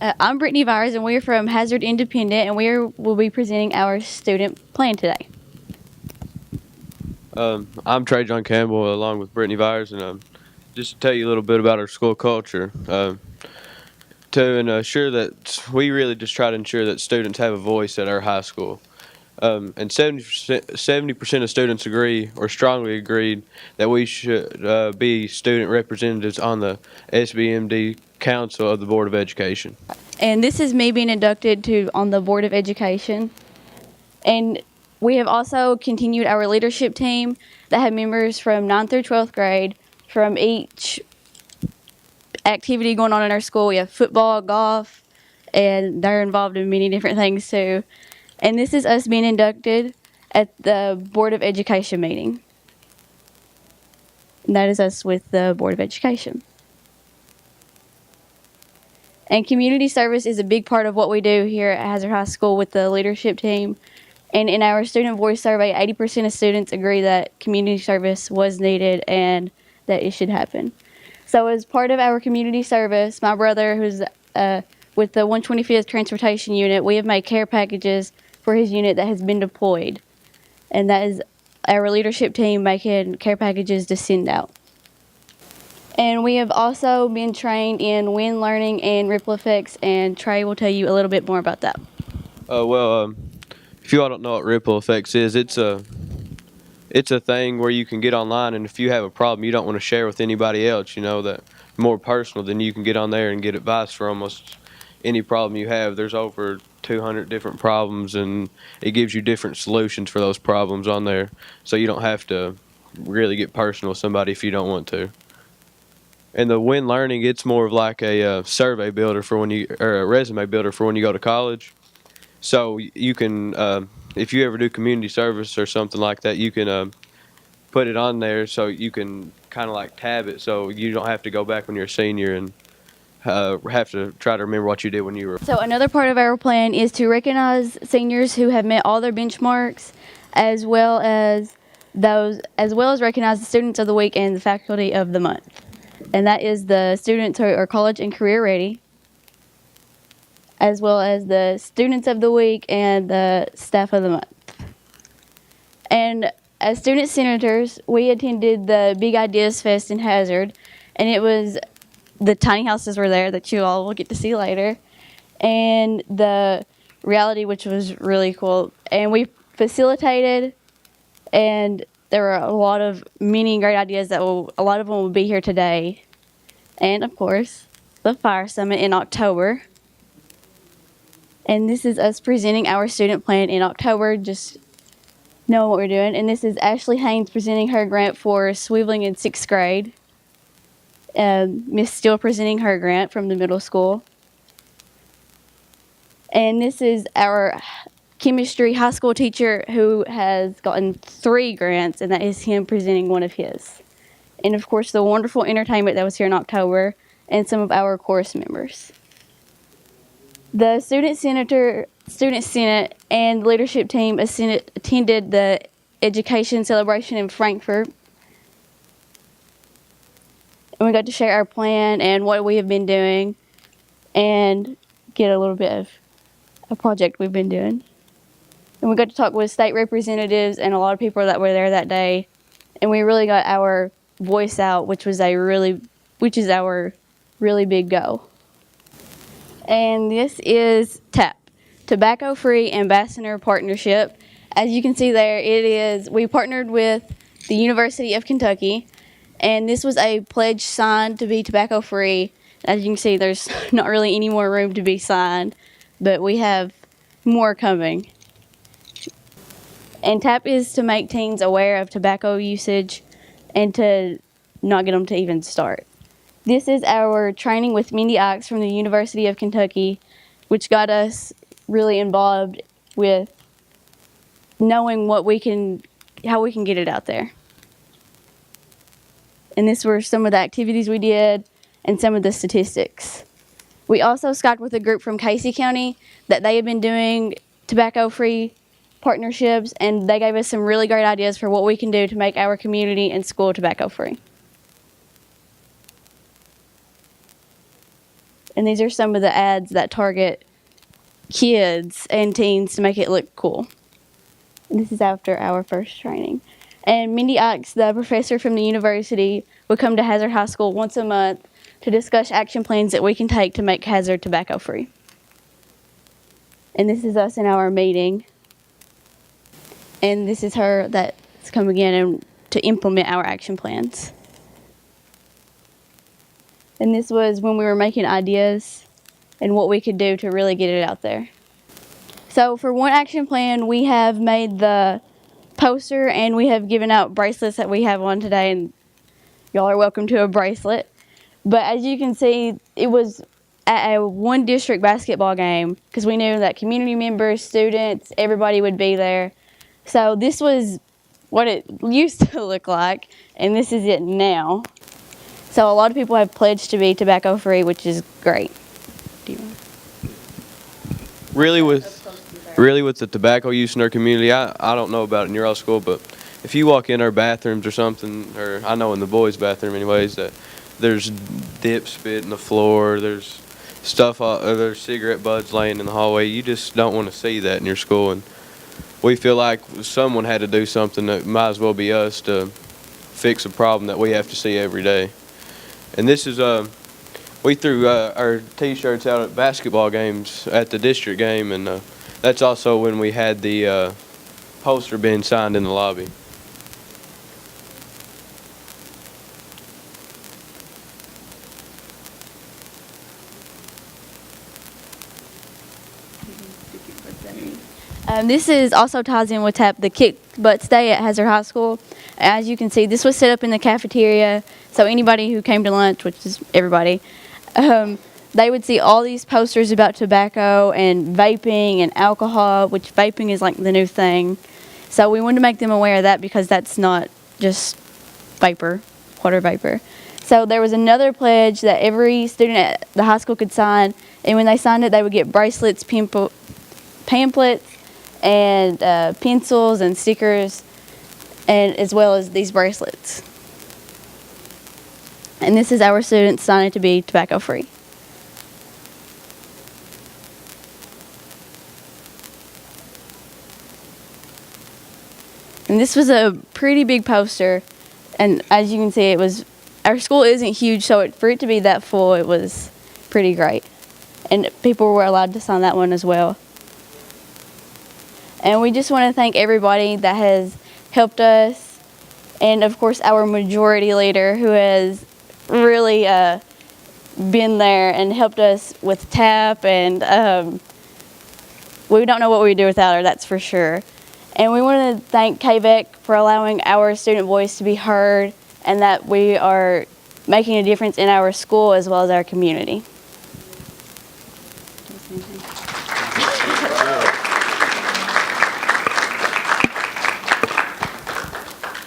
I'm Brittany Vires, and we're from Hazard Independent, and will be presenting our student plan today. I'm Trey John Campbell, along with Brittany Vires, and just to tell you a little bit about our school culture. To ensure that we really just try to ensure that students have a voice at our high school. And 70% of students agree or strongly agreed that we should be student representatives on the SBMD Council of the Board of Education. And this is me being inducted on the Board of Education. And we have also continued our leadership team that have members from 9th through 12th grade from each activity going on in our school. We have football, golf, and they're involved in many different things too. And this is us being inducted at the Board of Education meeting. And that is us with the Board of Education. And community service is a big part of what we do here at Hazard High School with the leadership team. And in our student voice survey, 80% of students agree that community service was needed and that it should happen. So as part of our community service, my brother, who's with the 125th Transportation Unit, we have made care packages for his unit that has been deployed. And that is our leadership team making care packages to send out. And we have also been trained in wind learning and ripple effects, and Trey will tell you a little bit more about that. If you all don't know what ripple effects is, it's a thing where you can get online, and if you have a problem you don't want to share with anybody else, that more personal, then you can get on there and get advice for almost any problem you have. There's over 200 different problems, and it gives you different solutions for those problems on there, so you don't have to really get personal with somebody if you don't want to. And the Win Learning, it's more of like a survey builder for or a resume builder for when you go to college. So you can, if you ever do community service or something like that, you can put it on there so you can kind of like tab it, so you don't have to go back when you're a senior and have to try to remember what you did when you were. So another part of our plan is to recognize seniors who have met all their benchmarks, as well as recognize the students of the week and the faculty of the month. And that is the students who are college and career ready, as well as the students of the week and the staff of the month. And as student senators, we attended the Big Ideas Fest in Hazard, and the tiny houses were there that you all will get to see later, and the reality, which was really cool. And we facilitated, and there were many great ideas a lot of them will be here today. And of course, the Fire Summit in October. And this is us presenting our student plan in October, just knowing what we're doing. And this is Ashley Haynes presenting her grant for swiveling in 6th grade. Miss Steele presenting her grant from the middle school. And this is our chemistry high school teacher who has gotten 3 grants, and that is him presenting one of his. And of course, the wonderful entertainment that was here in October, and some of our chorus members. The Student Senate, and leadership team attended the education celebration in Frankfort. And we got to share our plan and what we have been doing, and get a little bit of a project we've been doing. And we got to talk with state representatives and a lot of people that were there that day. And we really got our voice out, which is our really big goal. And this is TAP, Tobacco Free Ambassador Partnership. As you can see there, we partnered with the University of Kentucky, and this was a pledge signed to be tobacco free. As you can see, there's not really any more room to be signed, but we have more coming. And TAP is to make teens aware of tobacco usage and to not get them to even start. This is our training with Mindy Ox from the University of Kentucky, which got us really involved with knowing how we can get it out there. And these were some of the activities we did and some of the statistics. We also Skyped with a group from Casey County that they have been doing tobacco-free partnerships, and they gave us some really great ideas for what we can do to make our community and school tobacco-free. And these are some of the ads that target kids and teens to make it look cool. And this is after our first training. And Mindy Ikes, the professor from the university, would come to Hazard High School once a month to discuss action plans that we can take to make Hazard tobacco free. And this is us in our meeting. And this is her that's coming in and to implement our action plans. And this was when we were making ideas and what we could do to really get it out there. So for one action plan, we have made the poster and we have given out bracelets that we have on today, and y'all are welcome to a bracelet. But as you can see, it was at a one district basketball game because we knew that community members, students, everybody would be there. So this was what it used to look like, and this is it now. So a lot of people have pledged to be tobacco free, which is great. Do you want Really with the tobacco use in our community, I don't know about it in your all school, but if you walk in our bathrooms or something, or I know in the boys' bathroom anyways, that there's dip spit in the floor, there's stuff, there's cigarette butts laying in the hallway. You just don't want to see that in your school, and we feel like someone had to do something that might as well be us to fix a problem that we have to see every day. And this is we threw our T-shirts out at basketball games at the district game, and that's also when we had the poster being signed in the lobby. This is also ties in with the Kick Butt Stay at Hazard High School. As you can see, this was set up in the cafeteria, so anybody who came to lunch, which is everybody, they would see all these posters about tobacco and vaping and alcohol, which vaping is like the new thing. So we wanted to make them aware of that because that's not just vapor, water vapor. So there was another pledge that every student at the high school could sign, and when they signed it, they would get bracelets, pamphlets, and pencils and stickers, and as well as these bracelets. And this is our students signing to be tobacco free. And this was a pretty big poster, and as you can see, our school isn't huge, so for it to be that full, it was pretty great. And people were allowed to sign that one as well. And we just want to thank everybody that has helped us, and of course our majority leader who has really been there and helped us with TAP, and we don't know what we'd do without her, that's for sure. And we want to thank KVEC for allowing our student voice to be heard, and that we are making a difference in our school as well as our community.